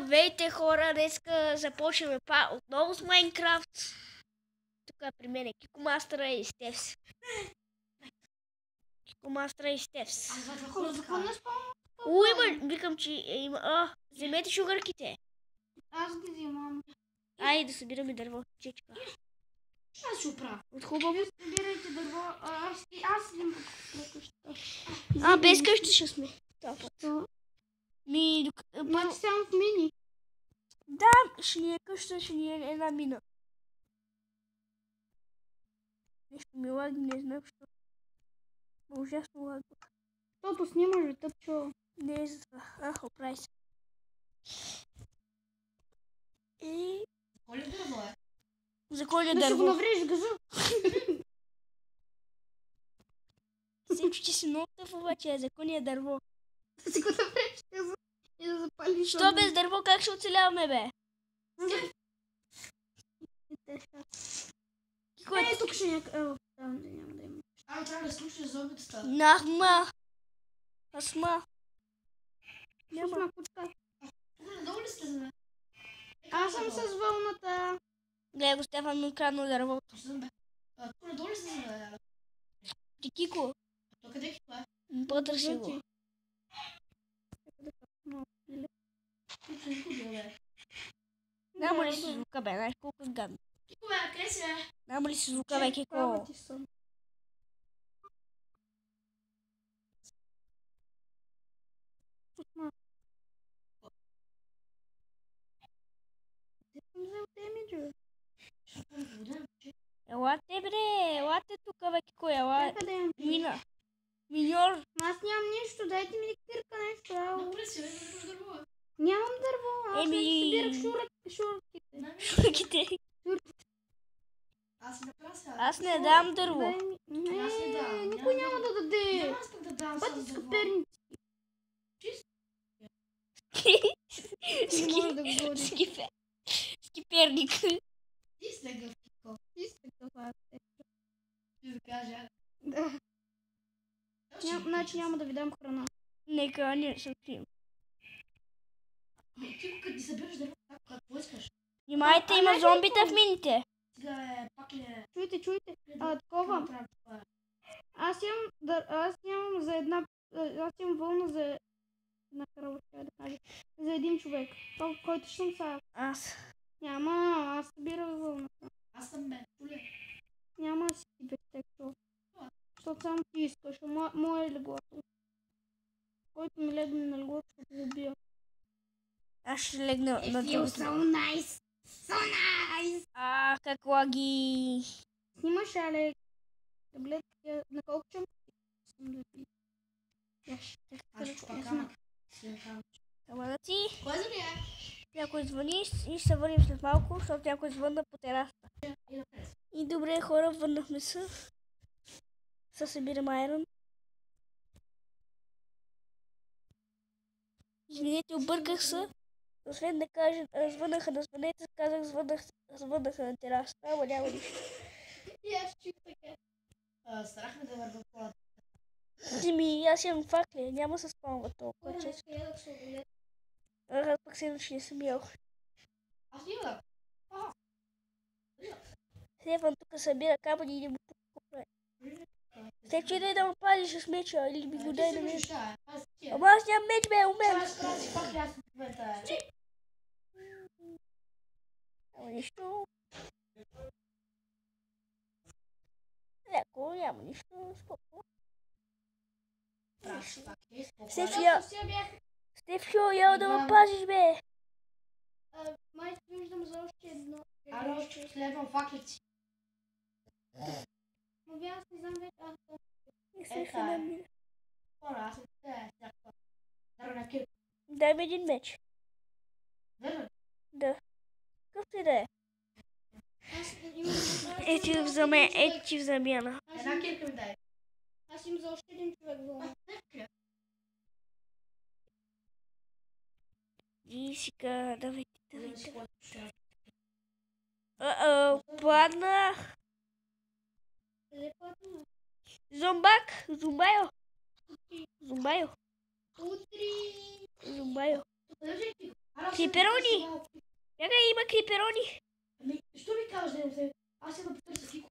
Здравейте, хора! Днеска започваме отново с Майнкрафт. Тук при мен е Кикомастъра и Стефс. Кикомастъра и Стефс. Викам, че има... вземете шугърките. Аз ги взимам. Ай, да събираме дърво, чечка. Аз ще оправя. От хубаво. Събирайте дърво. Аз взимам къщата. Без къща ще сме. Значи само в мини. Да, ще ни е къща, ще ни е една мина. Нещо ми лаги, не знам защо. Ужасно лаги. Защото снимаш, бе, тъпчо. Не е за това. Оправи се. Коли дърво е? За кой е да дърво? Да си го наврежеш газа. Сечо, че си много тъв, обаче за кой е дърво? Да си го наврежеш газа и да запалиш. Що без дърво как ще оцеляваме, бе? Тук ще няма да има. Трябва да слушаш зомбитата. Нахма! Асма! Няма кучка. Надолу ли сте, бе? Аз съм с вълната. Гледай го, Стефан ми открадна дървото. Тук надолу ли сте, бе? Ти Кико? То къде Кико е? Потърси го. Няма ли си звука, бе? Знаеш колко е гадно. Кико, бе, къде си, бе? Няма ли си звука, бе, Кико? Елате, бре! Елате тук, бе, Кико, ела. Мина. Миньор. Аз нямам нищо, дайте ми кирка нещо. Нямам дърво. Аз не събирах шурките. Аз не дам дърво. Никой няма да даде. Бъдете скъперници. Скиперник. Ти сте гъвкико. Ти сте гъвкико. Ти да кажа. Да. Значи няма да ви дам храна. Нека не съм пил. Ти като ти събираш дърво, какво искаш? Внимайте, има зомбита в мините. Чуйте. Такова. Аз имам за една... Аз имам вълна за една крава, ще да кажа. За един човек. Това, който ще съм сега. Аз. Няма, аз събирам вълната. Аз съм бе, чуле. Няма да си ти бе, текто. Защото само ти искаш, мое е леглото. Който ми легне на леглото, ще го убия. Аз ще легна на другото. So nice! So nice! Как лаги. Снимаш, Алек. Таблет, на колко чем? Ама да ти. Кой звъни е? Някой звъни и ще се върнем след малко, защото някой звънна по терасата. И добре, хора, върнахме се. Събирам айрон. Извинете, обърках се. Освен да кажа, звънаха на звънете, казах звънаха на терасата, ама няма нищо. И аз чух така. Старахме да вървам колата. Аз имам факли, няма се спалва толкова често. Аз пък се че не съм ял. Аз ядах. Стефан тук събира камъни и не му покупа. Те че не да ме пазиш с меча или ми го дай на мен. Ама аз нямам меч, бе, умер. Няма нищо. Леко, няма нищо. Споко. Стефчо, ял да ме пазиш, бе. Май виждам за още едно. Още следвам факлици. Но аз не знам вече. Дай ми един меч. Да. Какъв ти да е? Ети в замяна. Една кирка ми дай. Аз им за още един човек вълна. И сега, давайте. Паднах. Къде падна? Зумбайо. Зумбайо. Утри. Зумбайо. Подържи ти. Ара, Криперони! Чакай, има криперони! Що ми кажеш да имам себе? Аз я да потърся Кико.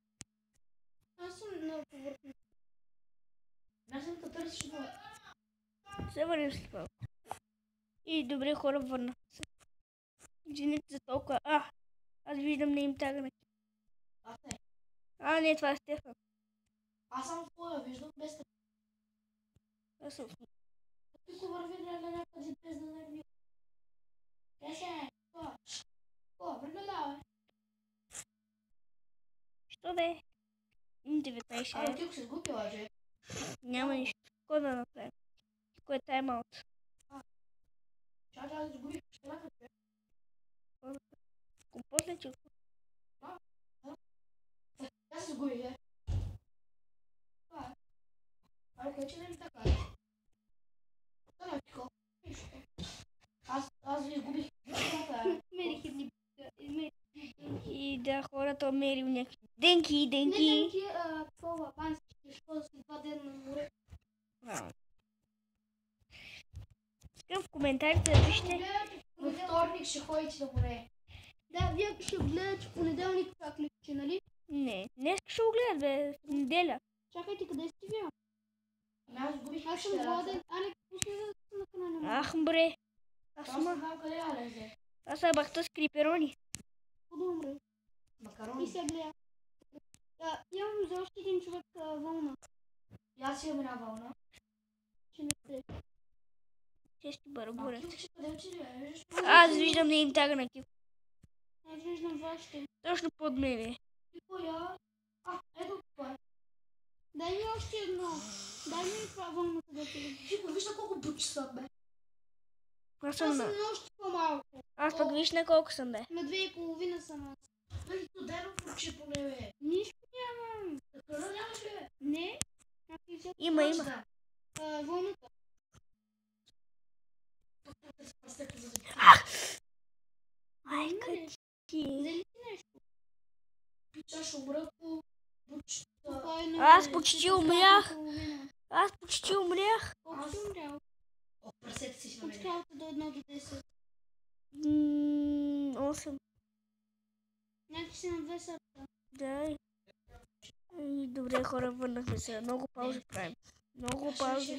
Аз съм на повърхност. Аз съм да търсиш това. Се върнем след малко. И добре хора, върна се. Извинете за толкова. Аз виждам не им тага на Кико. Аз не. Не, това е Стефан. Аз само твоя виждам без теб. Аз съм... Кико върви на някъде без да не ви. Кеше, върна, Що да е? 19. Кико се сгубила, че? Няма нищо. Какво да направим? Кой е тайм-аут? Чакай, да сгубих. Ще лака, че? Компост ли чука? Тя се сгубих, Това е. Кой че не ми така? Това е Кико. Аз ви изгубих. Мерих едни... И да, хората мерил някакви денки. Не денки, това бански, защото след 2 дена на море. Искам в коментарите да пишете. Във вторник ще ходите на море. Да, вие ще гледате в понеделник как личи, нали? Не, днес ще го гледат, бе, в неделя. Чакайте, къде сте вие? Аз сгубих. Аз съм гладен. Алекс, пусни да съм на канала. Бре. Аз Аз съм... знам къде лезе. Аз съм бахта с криперони. По-добре. Макарони. И се гледа. Имам за още един човек вълна. И аз имам една вълна. Че не сте. Чести барабура. Кико ще къде отиде? Аз виждам не им тага на Кико. Аз виждам вашите. Точно под мене. Кико я... Ето това. Дай ми още едно. Дай ми това вълната да ти. Кико, виж на колко бучи съм, бе. Аз Аз съм съм на... на още по-малко. Аз пък виж на колко съм, бе. На 2,5 съм аз. Бе, то дай на бучи поне, бе. Нищо нямам. Какво нямаш ли, бе? Не. Някакви взят Има. вълната. Майка ти. Взели си нещо? Пича ще умра по бучета. Спокойно. Аз почти умрях. 2,5. Аз почти умрях. Колко си умрял? О, прасете си на От мен. скалата до 1 до 10. 8. Някак си на 2 сърца. Да. И добре хора, върнахме се. Много паузи правим. Много паузи.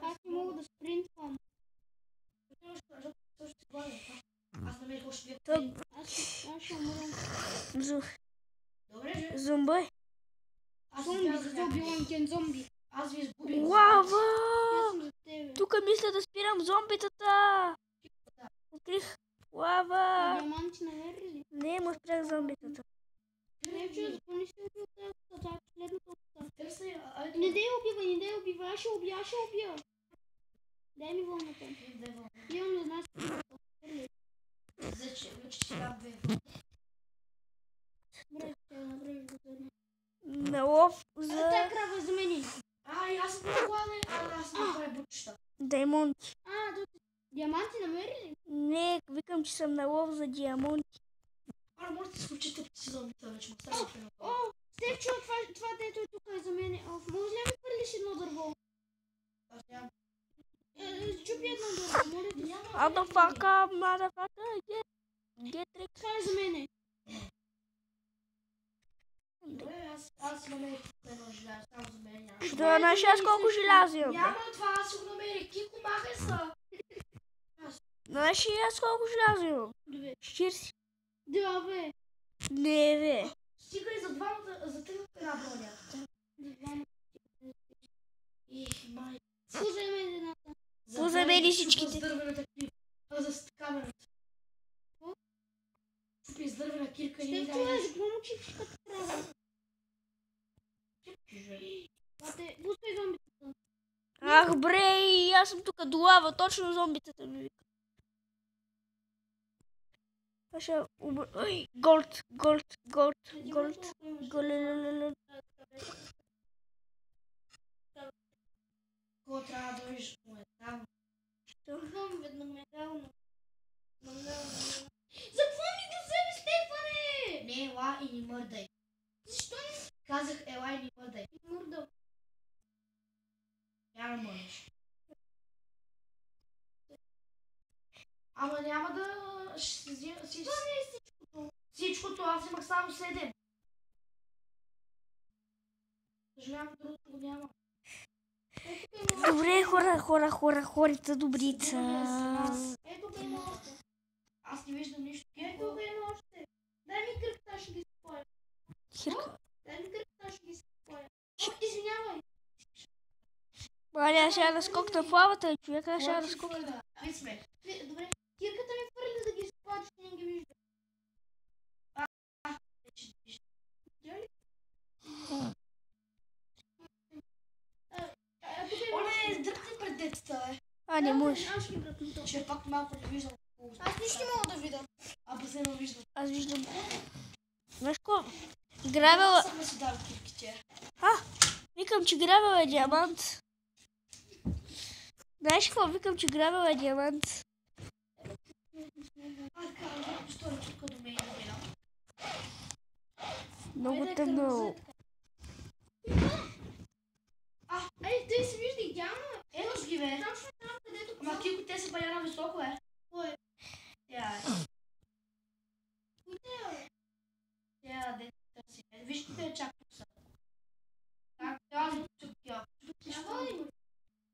Аз не мога да спринтвам. Аз намерих още То... две. Аз ще умрам. Добре, же. Зумбой. Аз Зомби, зомби, ланкен, зомби. Аз ви изгубих. Лава! Аз съм за тебе. Тук мисля да спирам зомбитата. Открих. Лава! Диаманти намери ли? Не, му спрях зомбитата. Не, че запомни си от тази кота, последната кота. Търси, Не дей убива, аз ще убия. Дай ми вълната. Имам една спирата. Вече ще дам две. Добре, ще я направиш до задна. На лов за Тая крава е за мен. И аз съм по-гладен, аз съм направи бучета. даймонти. Диаманти намери ли? Не, викам, че съм на лов за диамонти. Може да се случи тъпите си зомбита, вече му става при О, Стефчо, това дето е тук е за мен. Може ли да ми хвърлиш едно дърво? Аз нямам. Чупи едно дърво, моля ти. Мадафака, get trick. Това е за мене. Добре, аз намерих едно желязо, само за мен няма. Да, знаеш аз колко желязо имам. Няма това, аз си го намерих. Кико, махай са. Знаеш ли аз колко желязо имам? 2. 40. Да, бе. Не, бе. Стига и за двамата, за три една броня. Май. Служай ме едната. Позамени всичките. За дървената кирка. За камерата. Чупи с дървена кирка. Стефчо, за какво му чипиш като крава? Пускай зомбитата. Ах, бре, аз съм тук до лава, точно зомбитата ми вика. Паша, ой, голд. Какво трябва да дойдеш моментално? Идвам ведноментално. За какво ми го вземе, Стефане? Не, ела и ни мърдай. Защо не Казах ела и ни мърдай. мърда? Няма мърдаш. Ама няма да... Ще се взима... Това не е всичкото. Всичкото, аз имах само 7. Съжалявам, другото го няма. Добре, хората добрица. Ето го има още. Аз не виждам нищо. Ето го има още. Дай ми кръпта, ще ги споя. Хирка. Дай ми кръпта, ще ги споя. Извинявай. Маля, аз ще да скокна в лавата, човек, аз ще да скокна. Виж сме. Добре, кирката ми хвърли да ги споя, че не ги вижда. Вече не виждам. Дали? Оле, дръпни пред децата, бе. Не може. Аз ще ги дръпна то. Че е пак малко не виждам. Аз нищо не мога да видя. А басейна виждам. Аз виждам. Знаеш какво? Грабела... Съм да си дал кирките. Викам, че грабела е диамант. Знаеш какво? Викам, че грабела е диамант. Така, защо е тук до мен да минам? Много тъмно. Ай, той се вижда идеално. Ето ги, бе. Точно там, където... Ама Кико, те са бая на високо, бе. Кой? Тя е. Кой те е? Тя е търси. Виж, те е чак тук са. Как? Аз тук я. Няма ли го?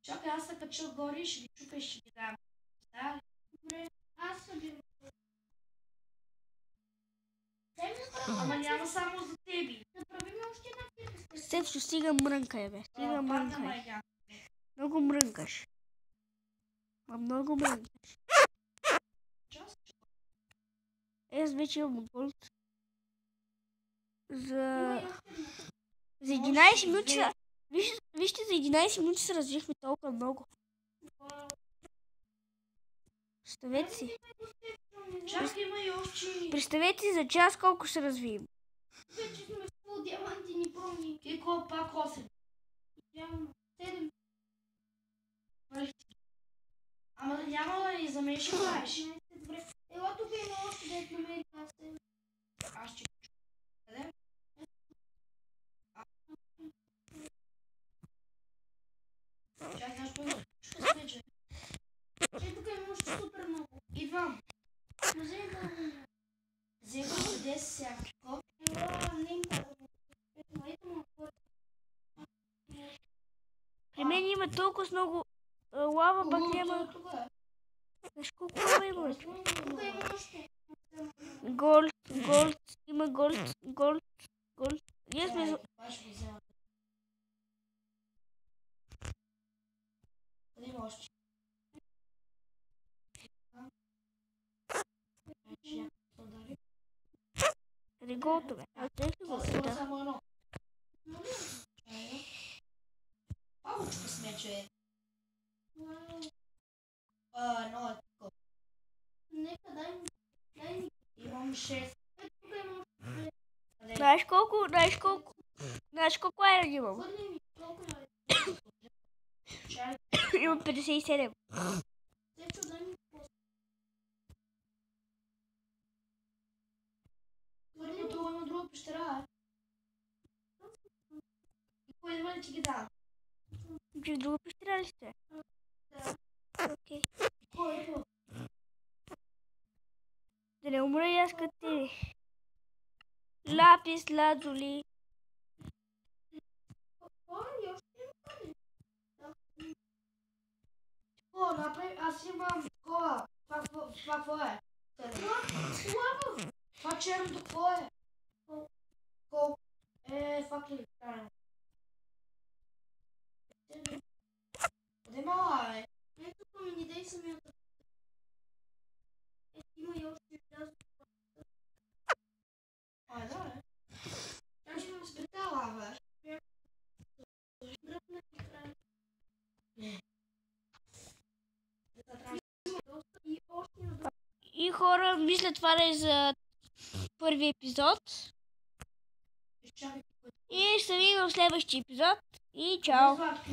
Чакай, аз се кача горе и ще ги чупя и ще ги дам. Да? Добре, аз събирам. Ама няма само за теби. Направим още една кирка. Сепчо, стига мрънкай, бе. Стига мрънкай. Много мрънкаш. Много мрънкаш. Аз вече имам голд. За 11 минути... Вижте, за 11 минути се развихме толкова много. Представете си. Чакай, има и още. Представете си за час колко се развием. Вече сме с пол диаманти ни промни. Кико, пак 8. Идеално. 7. Ама няма да ни за мен ще правиш. Добре. Ела тук има още дет намери аз. Аз ще чу. Къде? Чакай, аз първо. Ще смече. Че тук има още супер много. Идвам. Но вземи много. Взема се 10 всяко. Ела, не им казвам. Ето му отвори. При мен има толкова много лава, пак няма... Знаеш колко лава има? Тук има още. Голд, има голд. Ние сме... Къде има още? Реголто, бе. Аз тех ли го? Аз имам Да. само едно. Павочка смече. Едно е такова. Нека дай ми. Имам 6. Ето тук има още. Къде? Знаеш колко айрон имам? Хвърли ми. Колко е? Чакай. Имам 57. Сечо, дай ми. Има друга пещера. И кой идва да ти ги дам? Че в друга пещера ли сте? Да. Окей. Кой идва? Да не умра и аз като тебе. Лапис, ладжоли. Ой, още има ли? О, направи, аз имам такова. Това какво е? Лава! Това черното какво е? Колко? Факли. Къде мала, бе? Ето тук ми не дай самията. Има и още влязо. Да, бе. Аз имам спитала, бе. Дръпна и край. И още на друг. И хора, мисля това да е за първи епизод. Чакай. И ще се видим в следващия епизод. И чао!